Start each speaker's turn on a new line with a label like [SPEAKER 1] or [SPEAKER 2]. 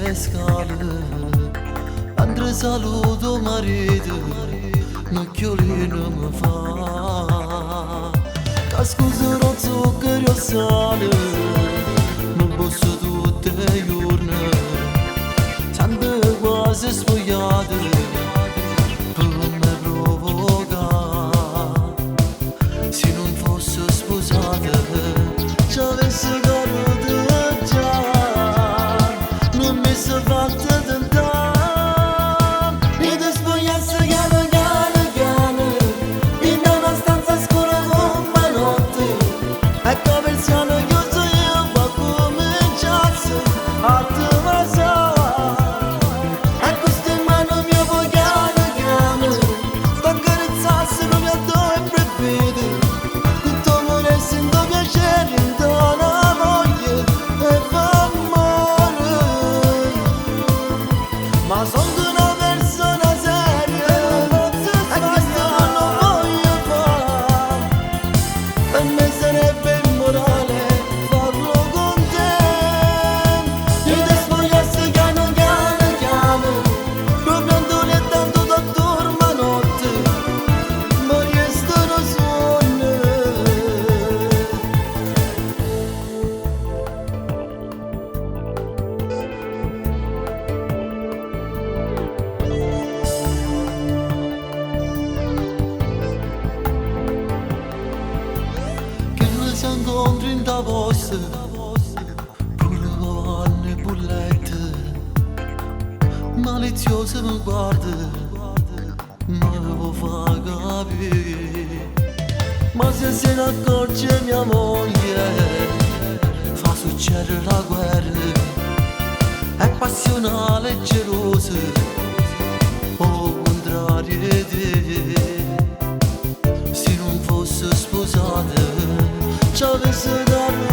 [SPEAKER 1] le scale, mentre saluto marito, nocchiolino mi fa. Che scusa non zucchero e sale, mi busso tutte le giorni, tante quasi spogliate, per me provoca. Se non fosse sposata, ci avesse dato già, non mi si fatta tentare. E ti spogliasse piano piano piano, in una stanza scura come notte, e che persiano chiuso io qua cominciasse a te basare. E questo in mano mio poi piano piano, t'accarezzasse non mi addo e prepite, tutto amore sento piacere in donna voglia e fa amore. Ma sono una persona seria e questo non voglio fare. Per me sarebbe immorale farlo con te. E ti spogliassi piano piano piano, proprio e tanto da dorma notte, ma restano sonne. Che noi si incontri in Davos, pure vanne e bullette, maliziosa mi guarda, ma lo fa capire. Ma se ne accorge mia moglie, fa succedere la guerra, è passionale e gelosa, o contrario di te. Se non fosse sposata, ci avesse dato